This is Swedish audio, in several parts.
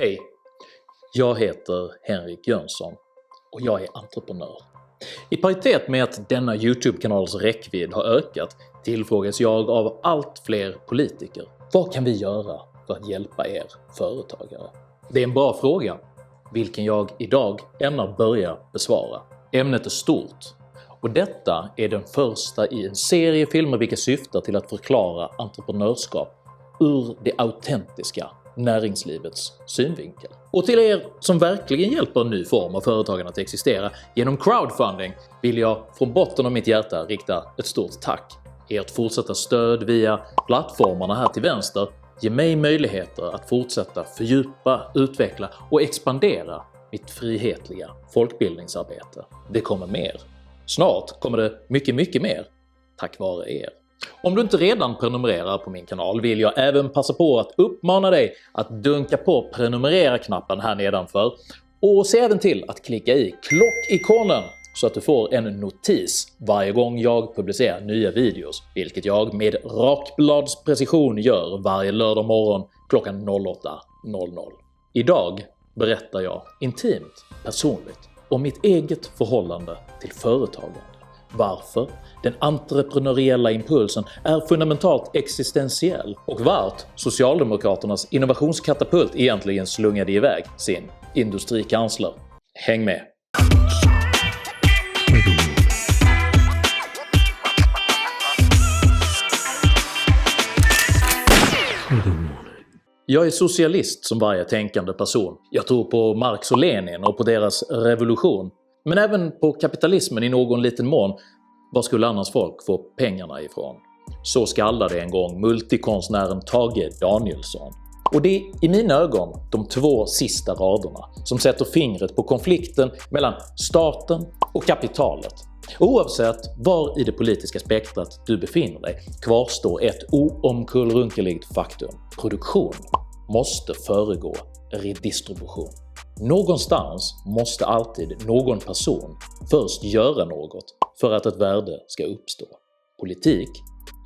Hej, jag heter Henrik Jönsson och jag är entreprenör. I paritet med att denna YouTube-kanals räckvidd har ökat tillfrågas jag av allt fler politiker. Vad kan vi göra för att hjälpa er företagare? Det är en bra fråga, vilken jag idag ämnar börja besvara. Ämnet är stort och detta är den första i en serie filmer vilka syftar till att förklara entreprenörskap ur det autentiska näringslivets synvinkel. Och till er som verkligen hjälper en ny form av företagande att existera genom crowdfunding vill jag från botten av mitt hjärta rikta ett stort tack. Ert fortsatta stöd via plattformarna här till vänster ger mig möjligheter att fortsätta fördjupa, utveckla och expandera mitt frihetliga folkbildningsarbete. Det kommer mer. Snart kommer det mycket mer tack vare er. Om du inte redan prenumererar på min kanal vill jag även passa på att uppmana dig att dunka på prenumerera-knappen här nedanför och se även till att klicka i klockikonen så att du får en notis varje gång jag publicerar nya videos, vilket jag med rakblads precision gör varje lördag morgon klockan 08:00. Idag berättar jag intimt, personligt om mitt eget förhållande till företagande. Varför den entreprenöriella impulsen är fundamentalt existentiell och vart Socialdemokraternas innovationskatapult egentligen slungade iväg sin industrikansler. Häng med! Jag är socialist som varje tänkande person. Jag tror på Marx och Lenin och på deras revolution. Men även på kapitalismen i någon liten mån. Var skulle annars folk få pengarna ifrån? Så skaldade en gång multikonstnären Tage Danielsson. Och det är i mina ögon de två sista raderna som sätter fingret på konflikten mellan staten och kapitalet. Oavsett var i det politiska spektrat du befinner dig kvarstår ett oomkullrunkeligt faktum. Produktion måste föregå redistribution. Någonstans måste alltid någon person först göra något för att ett värde ska uppstå. Politik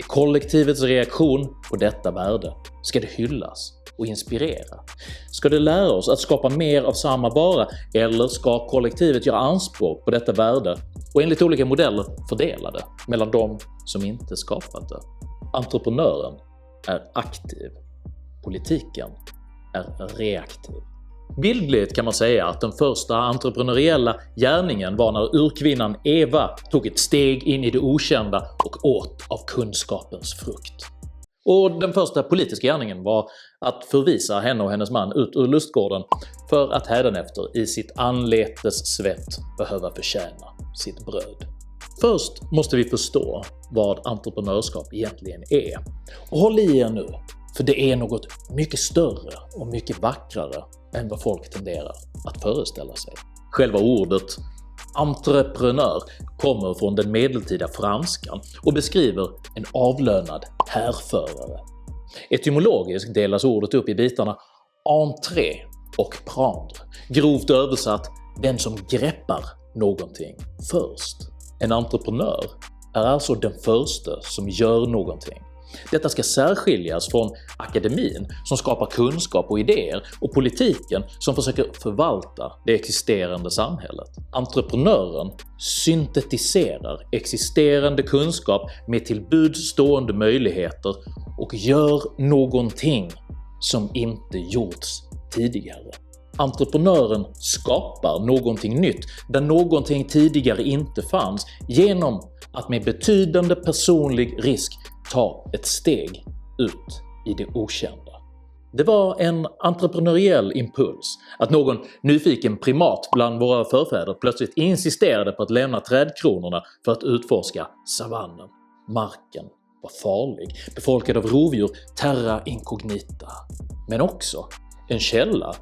är kollektivets reaktion på detta värde. Ska det hyllas och inspirera? Ska det lära oss att skapa mer av samma vara eller ska kollektivet göra anspråk på detta värde och enligt olika modeller fördela det mellan de som inte skapat det? Entreprenören är aktiv. Politiken är reaktiv. Bildligt kan man säga att den första entreprenöriella gärningen var när urkvinnan Eva tog ett steg in i det okända och åt av kunskapens frukt. Och den första politiska gärningen var att förvisa henne och hennes man ut ur lustgården för att hädanefter i sitt anletes svett behöva förtjäna sitt bröd. Först måste vi förstå vad entreprenörskap egentligen är. Och håll i er nu, för det är något mycket större och mycket vackrare än vad folk tenderar att föreställa sig. Själva ordet entreprenör kommer från den medeltida franskan och beskriver en avlönad härförare. Etymologiskt delas ordet upp i bitarna entré och prendre, grovt översatt den som greppar någonting först. En entreprenör är alltså den första som gör någonting. Detta ska särskiljas från akademin som skapar kunskap och idéer och politiken som försöker förvalta det existerande samhället. Entreprenören syntetiserar existerande kunskap med tillbuds stående möjligheter och gör någonting som inte gjorts tidigare. Entreprenören skapar någonting nytt där någonting tidigare inte fanns genom att med betydande personlig risk ta ett steg ut i det okända. Det var en entreprenöriell impuls att någon nyfiken primat bland våra förfäder plötsligt insisterade på att lämna trädkronorna för att utforska savannen. Marken var farlig, befolkad av rovdjur, terra incognita. Men också en källa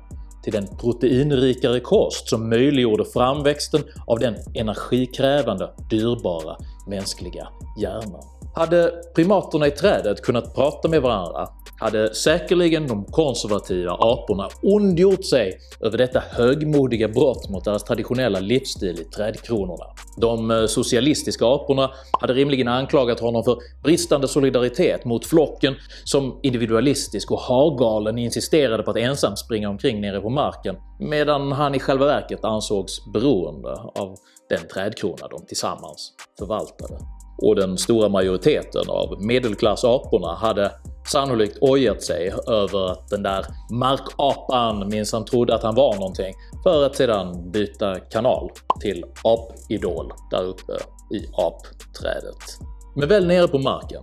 till den proteinrikare kost som möjliggjorde framväxten av den energikrävande, dyrbara mänskliga hjärnan. Hade primaterna i trädet kunnat prata med varandra hade säkerligen de konservativa aporna ondgjort sig över detta högmodiga brott mot deras traditionella livsstil i trädkronorna. De socialistiska aporna hade rimligen anklagat honom för bristande solidaritet mot flocken, som individualistisk och hargalen insisterade på att ensam springa omkring nere på marken, medan han i själva verket ansågs beroende av den trädkrona de tillsammans förvaltade. Och den stora majoriteten av medelklassaporna hade sannolikt ojat sig över att den där markapan minsann trodde att han var någonting, för att sedan byta kanal till apidol där uppe i apträdet. Men väl nere på marken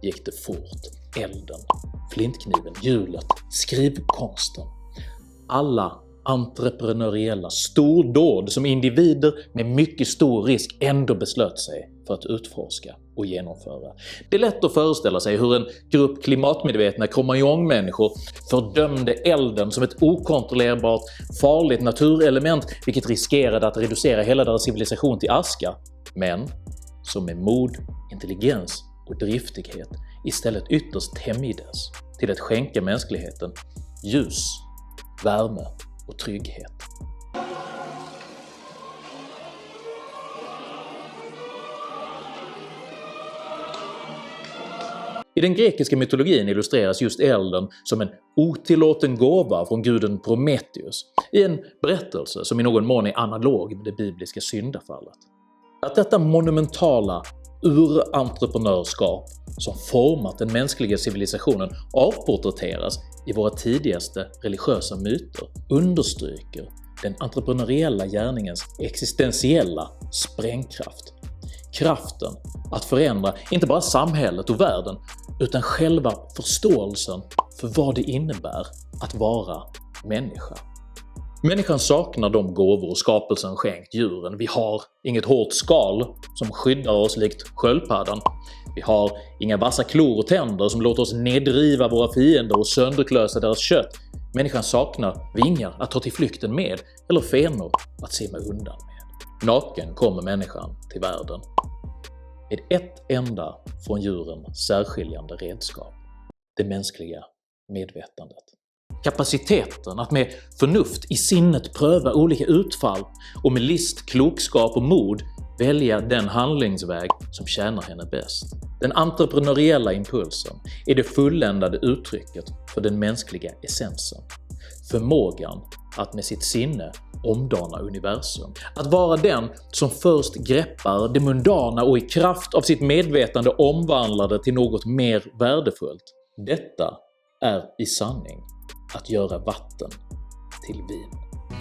gick det fort. Elden, flintkniven, hjulet, skrivkonsten. Alla entreprenöriella stordåd som individer med mycket stor risk ändå beslöt sig för att utforska och genomföra. Det är lätt att föreställa sig hur en grupp klimatmedvetna Cromagnon-människor fördömde elden som ett okontrollerbart, farligt naturelement vilket riskerade att reducera hela deras civilisation till aska, men som med mod, intelligens och driftighet istället ytterst tämjdes till att skänka mänskligheten ljus, värme och trygghet. I den grekiska mytologin illustreras just elden som en otillåten gåva från guden Prometheus i en berättelse som i någon mån är analog med det bibliska syndafallet. Att detta monumentala urentreprenörskap som format den mänskliga civilisationen avporträtteras i våra tidigaste religiösa myter understryker den entreprenöriella gärningens existentiella sprängkraft. Kraften att förändra inte bara samhället och världen utan själva förståelsen för vad det innebär att vara människa. Människan saknar de gåvor skapelsen skänkt djuren. Vi har inget hårt skal som skyddar oss likt sköldpaddan. Vi har inga vassa klor och tänder som låter oss nedriva våra fiender och sönderklösa deras kött. Människan saknar vingar att ta till flykten med eller fenor att simma undan med. Naken kommer människan till världen med ett enda från djuren särskiljande redskap: det mänskliga medvetandet. Kapaciteten att med förnuft i sinnet pröva olika utfall och med list, klokskap och mod välja den handlingsväg som tjänar henne bäst. Den entreprenöriella impulsen är det fulländade uttrycket för den mänskliga essensen. Förmågan att med sitt sinne omdana universum. Att vara den som först greppar det mundana och i kraft av sitt medvetande omvandlar det till något mer värdefullt. Detta är i sanning att göra vatten till vin.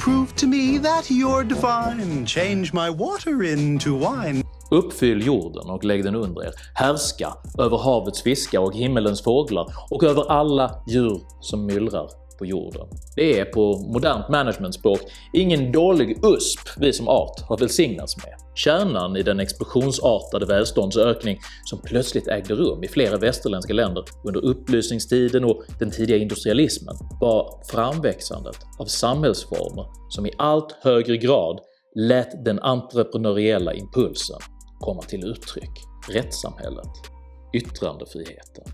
Prove to me that you're divine. Change my water into wine. Uppfyll jorden och lägg den under er. Härska över havets fiskar och himmelens fåglar och över alla djur som myllrar på jorden. Det är på modernt managementspråk ingen dålig USP vi som art har välsignats med. Kärnan i den explosionsartade välståndsökning som plötsligt ägde rum i flera västerländska länder under upplysningstiden och den tidiga industrialismen var framväxandet av samhällsformer som i allt högre grad lät den entreprenöriella impulsen komma till uttryck. Rättssamhället, yttrandefriheten,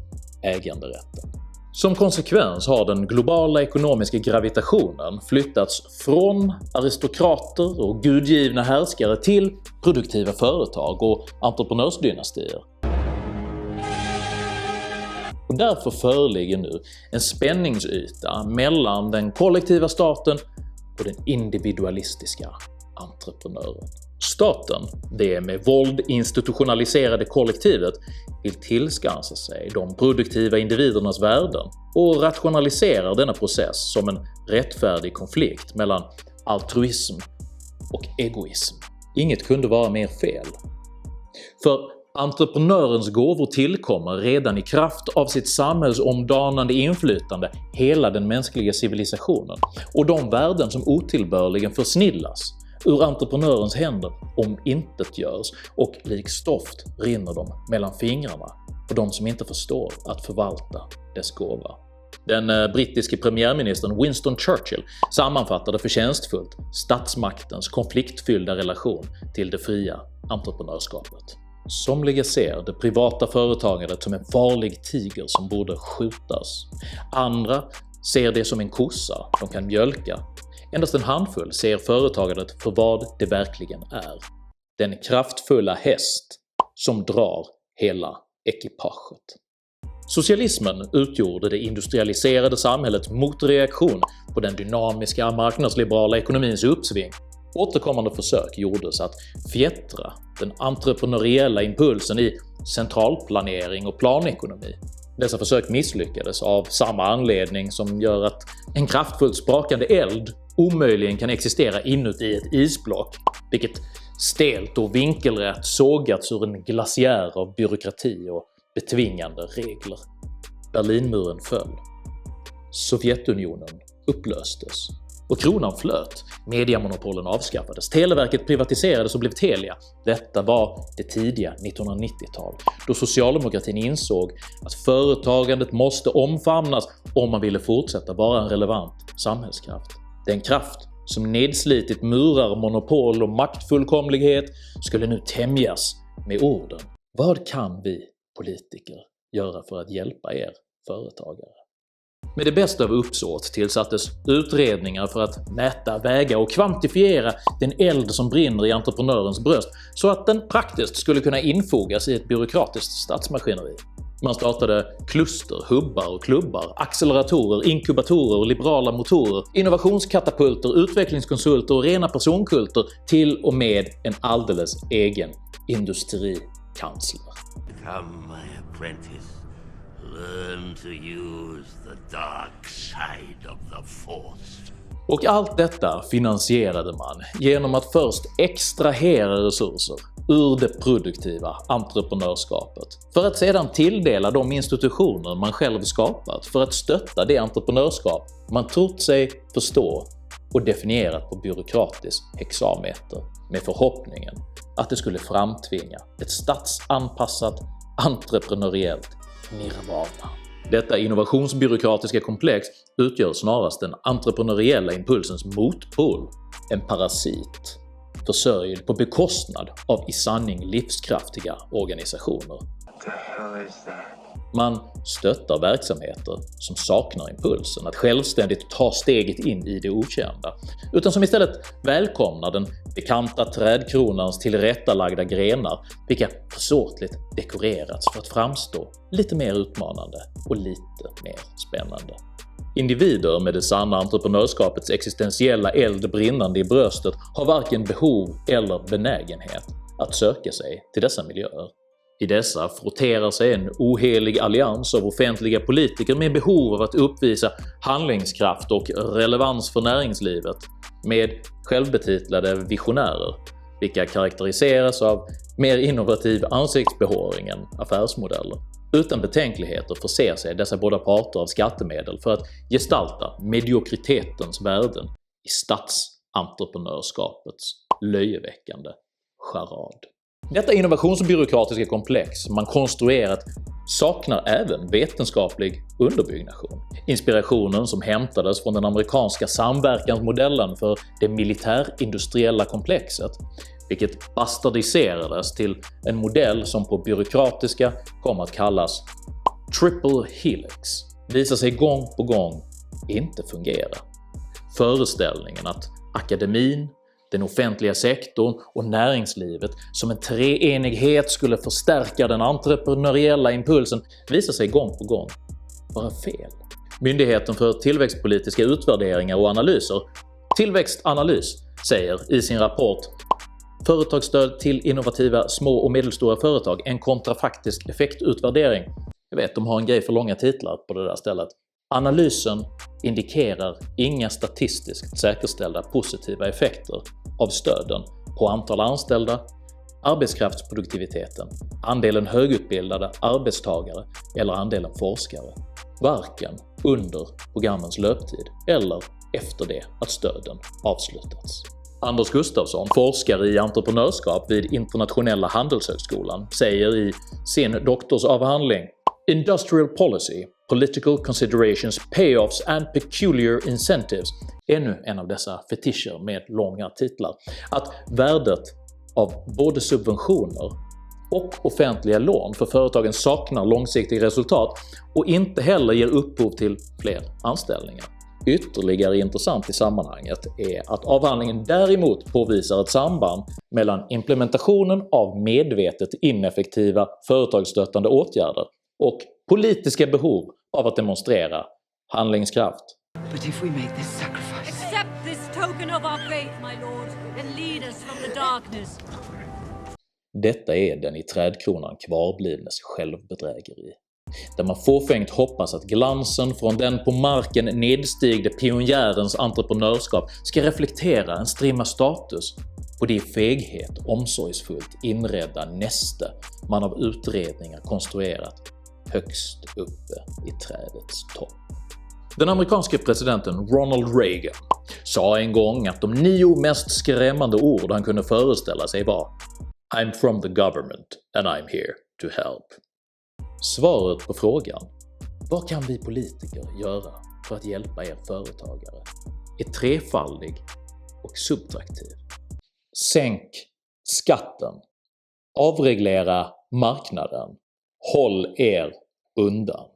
äganderätten. Som konsekvens har den globala ekonomiska gravitationen flyttats från aristokrater och gudgivna härskare till produktiva företag och entreprenörsdynastier. Och därför föreligger nu en spänningsyta mellan den kollektiva staten och den individualistiska entreprenören. Staten, det med våld institutionaliserade kollektivet, vill tillskansa sig de produktiva individernas värden och rationaliserar denna process som en rättfärdig konflikt mellan altruism och egoism. Inget kunde vara mer fel. För entreprenörens gåvor tillkommer redan i kraft av sitt samhällsomdanande inflytande hela den mänskliga civilisationen, och de värden som otillbörligen försnillas ur entreprenörens händer omintetgörs och lik stoft rinner de mellan fingrarna på de som inte förstår att förvalta dess gåva. Den brittiske premiärministern Winston Churchill sammanfattade förtjänstfullt statsmaktens konfliktfyllda relation till det fria entreprenörskapet. Somliga ser det privata företagandet som en farlig tiger som borde skjutas. Andra ser det som en kossa de kan mjölka. Endast en handfull ser företagandet för vad det verkligen är. Den kraftfulla häst som drar hela ekipaget. Socialismen utgjorde det industrialiserade samhällets motreaktion på den dynamiska marknadsliberala ekonomins uppsving. Återkommande försök gjordes att fjättra den entreprenöriella impulsen i centralplanering och planekonomi. Dessa försök misslyckades av samma anledning som gör att en kraftfullt sprakande eld omöjligen kan existera inuti ett isblock, vilket stelt och vinkelrätt sågats ur en glaciär av byråkrati och betvingande regler. Berlinmuren föll. Sovjetunionen upplöstes. Och kronan flöt, mediamonopolen avskaffades, Televerket privatiserades och blev Telia. Detta var det tidiga 1990-tal, då socialdemokratin insåg att företagandet måste omfamnas om man ville fortsätta vara en relevant samhällskraft. Den kraft som nedslitit murar, monopol och maktfullkomlighet skulle nu tämjas med orden: vad kan vi politiker göra för att hjälpa er företagare? Med det bästa av uppsåt tillsattes utredningar för att mäta, väga och kvantifiera den eld som brinner i entreprenörens bröst så att den praktiskt skulle kunna infogas i ett byråkratiskt statsmaskineri. Man startade kluster, hubbar och klubbar, acceleratorer, inkubatorer och liberala motorer, innovationskatapulter, utvecklingskonsulter och rena personkulter, till och med en alldeles egen industrikansler. Come, my apprentice. Learn to use the dark side of the force. Och allt detta finansierade man genom att först extrahera resurser ur det produktiva entreprenörskapet för att sedan tilldela de institutioner man själv skapat för att stötta det entreprenörskap man trott sig förstå och definierat på byråkratisk hexameter med förhoppningen att det skulle framtvinga ett statsanpassat entreprenöriellt nirvana. Detta innovationsbyråkratiska komplex utgör snarast den entreprenöriella impulsens motpol, en parasit, försörjd på bekostnad av i sanning livskraftiga organisationer. Man stöttar verksamheter som saknar impulsen att självständigt ta steget in i det okända, utan som istället välkomnar den bekanta trädkronans tillrättalagda grenar, vilka försåtligt dekorerats för att framstå lite mer utmanande och lite mer spännande. Individer med det sanna entreprenörskapets existentiella eld brinnande i bröstet har varken behov eller benägenhet att söka sig till dessa miljöer. I dessa frotterar sig en ohelig allians av offentliga politiker med behov av att uppvisa handlingskraft och relevans för näringslivet, med självbetitlade visionärer, vilka karaktäriseras av mer innovativ ansiktsbehåring än affärsmodeller. Utan betänkligheter förser sig dessa båda parter av skattemedel för att gestalta mediokritetens värden i statsentreprenörskapets löjeväckande charad. Detta innovationsbyråkratiska komplex man konstruerat saknar även vetenskaplig underbyggnation. Inspirationen som hämtades från den amerikanska samverkansmodellen för det militärindustriella komplexet, vilket bastardiserades till en modell som på byråkratiska kom att kallas Triple Helix, visar sig gång på gång inte fungera. Föreställningen att akademin, den offentliga sektorn och näringslivet som en treenighet skulle förstärka den entreprenöriella impulsen visar sig gång på gång vara fel. Myndigheten för tillväxtpolitiska utvärderingar och analyser, Tillväxtanalys, säger i sin rapport “Företagsstöd till innovativa små och medelstora företag, en kontrafaktisk effektutvärdering”. Jag vet, de har en grej för långa titlar på det där stället. Analysen indikerar inga statistiskt säkerställda positiva effekter av stöden på antal anställda, arbetskraftsproduktiviteten, andelen högutbildade arbetstagare eller andelen forskare, varken under programmens löptid eller efter det att stöden avslutats. Anders Gustafsson, forskare i entreprenörskap vid Internationella handelshögskolan, säger i sin doktorsavhandling “Industrial Policy, Political Considerations, Payoffs and Peculiar Incentives”, ännu en av dessa fetischer med långa titlar, att värdet av både subventioner och offentliga lån för företagen saknar långsiktiga resultat och inte heller ger upphov till fler anställningar. Ytterligare intressant i sammanhanget är att avhandlingen däremot påvisar ett samband mellan implementationen av medvetet ineffektiva företagsstöttande åtgärder och politiska behov av att demonstrera handlingskraft. But if we make this sacrifice... Accept this token of our faith, my lord, and lead us from the darkness. Detta är den i trädkronan kvarblivnes självbedrägeri, där man fåfängt hoppas att glansen från den på marken nedstigde pionjärens entreprenörskap ska reflektera en strimma status på det i feghet omsorgsfullt inredda näste man av utredningar konstruerat högst uppe i trädets topp. Den amerikanske presidenten Ronald Reagan sa en gång att de 9 mest skrämmande ord han kunde föreställa sig var “I'm from the government and I'm here to help”. Svaret på frågan “Vad kan vi politiker göra för att hjälpa er företagare?” är trefaldig och subtraktiv. Sänk skatten, avreglera marknaden, håll er undan.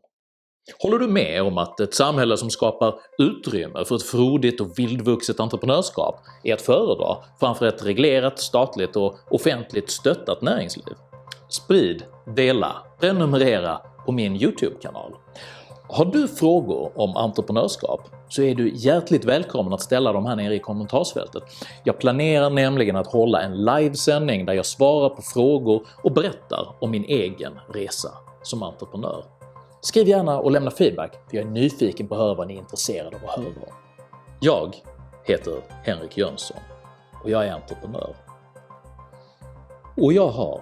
Håller du med om att ett samhälle som skapar utrymme för ett frodigt och vildvuxet entreprenörskap är att föredra framför ett reglerat, statligt och offentligt stöttat näringsliv? Sprid, dela, prenumerera på min YouTube-kanal. Har du frågor om entreprenörskap så är du hjärtligt välkommen att ställa dem här nere i kommentarsfältet. Jag planerar nämligen att hålla en livesändning där jag svarar på frågor och berättar om min egen resa som entreprenör. Skriv gärna och lämna feedback, för jag är nyfiken på att höra vad ni är intresserade av att höra om. Jag heter Henrik Jönsson och jag är entreprenör. Och jag har,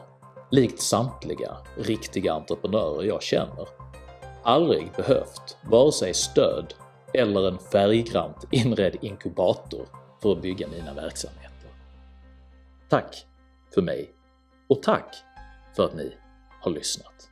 likt samtliga riktiga entreprenörer jag känner, aldrig behövt vare sig stöd eller en färggrant inredd inkubator för att bygga mina verksamheter. Tack för mig och tack för att ni har lyssnat.